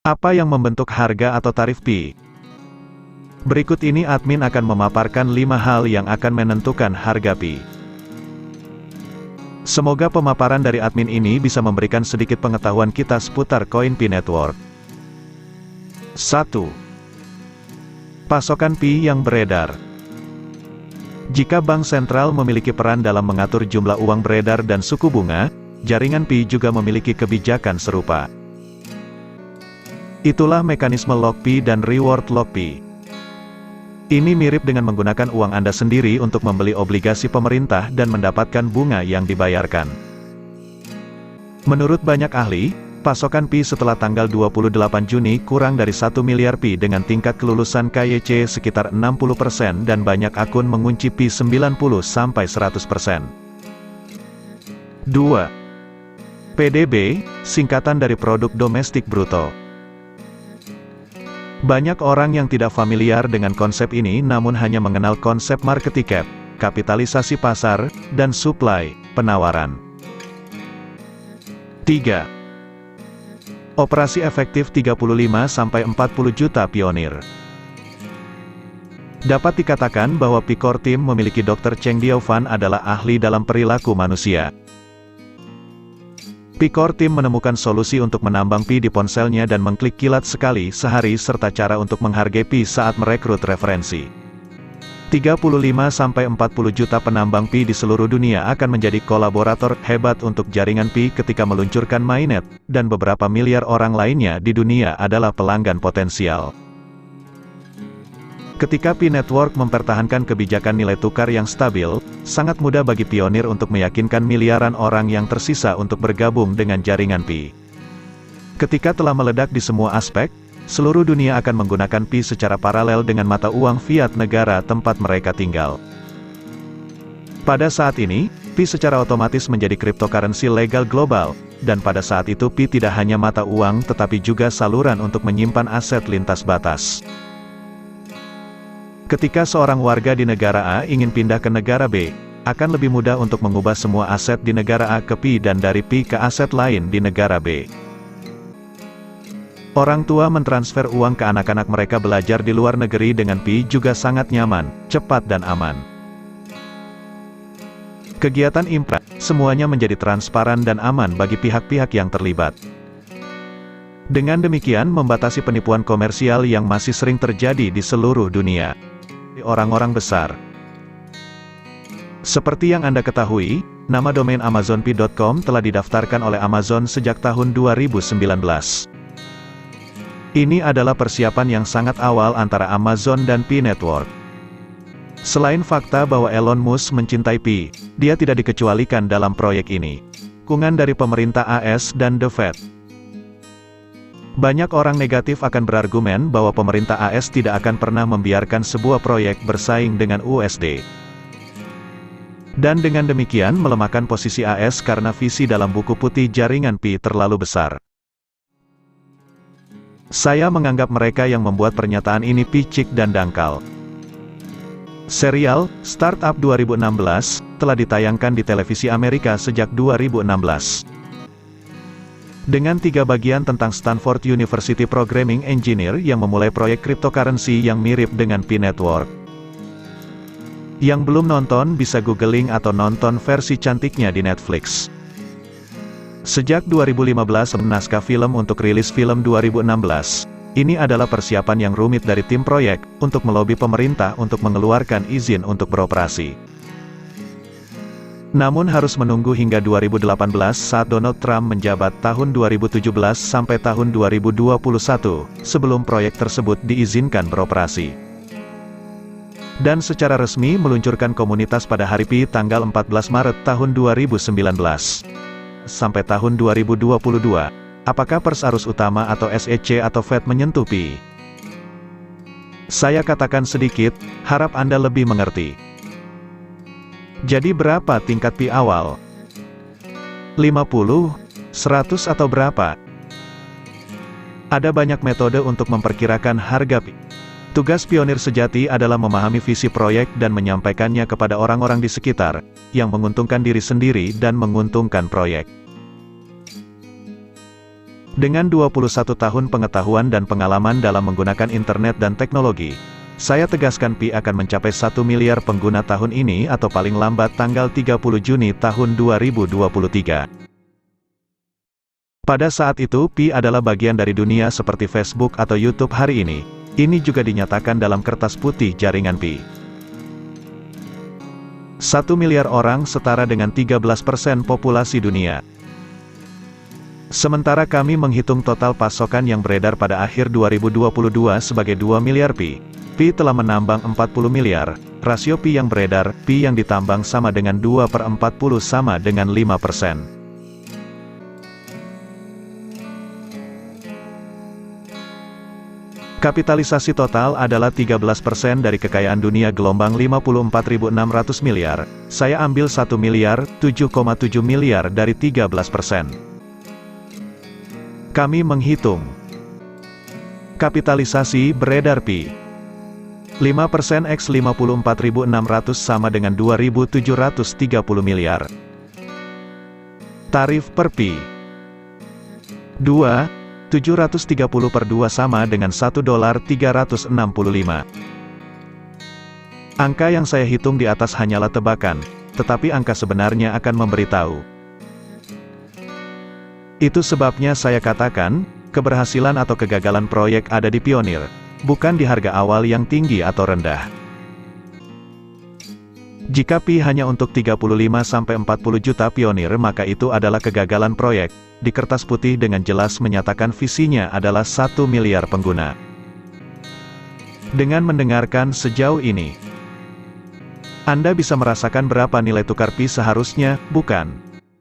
Apa yang membentuk harga atau tarif Pi? Berikut ini admin akan memaparkan 5 hal yang akan menentukan harga Pi. Semoga pemaparan dari admin ini bisa memberikan sedikit pengetahuan kita seputar koin Pi Network. 1. Pasokan Pi yang beredar. Jika bank sentral memiliki peran dalam mengatur jumlah uang beredar dan suku bunga, jaringan Pi juga memiliki kebijakan serupa. Itulah mekanisme lock Pi dan reward lock Pi. Ini mirip dengan menggunakan uang Anda sendiri untuk membeli obligasi pemerintah dan mendapatkan bunga yang dibayarkan. Menurut banyak ahli, pasokan Pi setelah tanggal 28 Juni kurang dari 1 miliar Pi dengan tingkat kelulusan KYC sekitar 60% dan banyak akun mengunci Pi 90-100%. 2. PDB, singkatan dari Produk Domestik Bruto. Banyak orang yang tidak familiar dengan konsep ini namun hanya mengenal konsep market cap, kapitalisasi pasar, dan supply, penawaran. 3. Operasi efektif 35-40 juta pionir. Dapat dikatakan bahwa Pi Core Team memiliki Dr. Cheng Diaofan adalah ahli dalam perilaku manusia. Pi Core Team menemukan solusi untuk menambang Pi di ponselnya dan mengklik kilat sekali sehari serta cara untuk menghargai Pi saat merekrut referensi. 35-40 juta penambang Pi di seluruh dunia akan menjadi kolaborator hebat untuk jaringan Pi ketika meluncurkan mainnet, dan beberapa miliar orang lainnya di dunia adalah pelanggan potensial. Ketika Pi Network mempertahankan kebijakan nilai tukar yang stabil, sangat mudah bagi pionir untuk meyakinkan miliaran orang yang tersisa untuk bergabung dengan jaringan Pi. Ketika telah meledak di semua aspek, seluruh dunia akan menggunakan Pi secara paralel dengan mata uang fiat negara tempat mereka tinggal. Pada saat ini, Pi secara otomatis menjadi cryptocurrency legal global, dan pada saat itu Pi tidak hanya mata uang tetapi juga saluran untuk menyimpan aset lintas batas. Ketika seorang warga di negara A ingin pindah ke negara B, akan lebih mudah untuk mengubah semua aset di negara A ke Pi dan dari Pi ke aset lain di negara B. Orang tua mentransfer uang ke anak-anak mereka belajar di luar negeri dengan Pi juga sangat nyaman, cepat dan aman. Kegiatan impra, semuanya menjadi transparan dan aman bagi pihak-pihak yang terlibat. Dengan demikian membatasi penipuan komersial yang masih sering terjadi di seluruh dunia. Orang-orang besar. Seperti yang Anda ketahui, nama domain amazonpi.com telah didaftarkan oleh Amazon sejak tahun 2019. Ini adalah persiapan yang sangat awal antara Amazon dan Pi Network. Selain fakta bahwa Elon Musk mencintai Pi, dia tidak dikecualikan dalam proyek ini. Dukungan dari pemerintah AS dan The Fed. Banyak orang negatif akan berargumen bahwa pemerintah AS tidak akan pernah membiarkan sebuah proyek bersaing dengan USD. Dan dengan demikian melemahkan posisi AS karena visi dalam buku putih jaringan Pi terlalu besar. Saya menganggap mereka yang membuat pernyataan ini picik dan dangkal. Serial, Startup 2016, telah ditayangkan di televisi Amerika sejak 2016. Dengan 3 bagian tentang Stanford University Programming Engineer yang memulai proyek cryptocurrency yang mirip dengan Pi Network. Yang belum nonton bisa googling atau nonton versi cantiknya di Netflix. Sejak 2015 naskah film untuk rilis film 2016. Ini adalah persiapan yang rumit dari tim proyek, untuk melobi pemerintah untuk mengeluarkan izin untuk beroperasi. Namun harus menunggu hingga 2018 saat Donald Trump menjabat tahun 2017 sampai tahun 2021, sebelum proyek tersebut diizinkan beroperasi. Dan secara resmi meluncurkan komunitas pada hari Pi tanggal 14 Maret tahun 2019. Sampai tahun 2022, apakah pers arus utama atau SEC atau Fed menyentuh Pi? Saya katakan sedikit, harap Anda lebih mengerti. Jadi berapa tingkat Pi awal? 50, 100 atau berapa? Ada banyak metode untuk memperkirakan harga Pi. Tugas pionir sejati adalah memahami visi proyek dan menyampaikannya kepada orang-orang di sekitar, yang menguntungkan diri sendiri dan menguntungkan proyek. Dengan 21 tahun pengetahuan dan pengalaman dalam menggunakan internet dan teknologi, saya tegaskan Pi akan mencapai 1 miliar pengguna tahun ini atau paling lambat tanggal 30 Juni tahun 2023. Pada saat itu Pi adalah bagian dari dunia seperti Facebook atau YouTube hari ini. Ini juga dinyatakan dalam kertas putih jaringan Pi. 1 miliar orang setara dengan 13% populasi dunia. Sementara kami menghitung total pasokan yang beredar pada akhir 2022 sebagai 2 miliar Pi. Pi telah menambang 40 miliar, rasio Pi yang beredar, Pi yang ditambang sama dengan 2/40 sama dengan 5%. Kapitalisasi total adalah 13% dari kekayaan dunia gelombang 54.600 miliar, saya ambil 1 miliar, 7,7 miliar dari 13%. Kami menghitung kapitalisasi beredar Pi. 5% X 54.600 sama dengan 2.730 miliar. Tarif per Pi 2.730 per 2 sama dengan $1.365. Angka yang saya hitung di atas hanyalah tebakan, tetapi angka sebenarnya akan memberitahu. Itu sebabnya saya katakan, keberhasilan atau kegagalan proyek ada di pionir, bukan di harga awal yang tinggi atau rendah. Jika Pi hanya untuk 35-40 juta pionir maka itu adalah kegagalan proyek. Di kertas putih dengan jelas menyatakan visinya adalah 1 miliar pengguna. Dengan mendengarkan sejauh ini, Anda bisa merasakan berapa nilai tukar Pi seharusnya, bukan?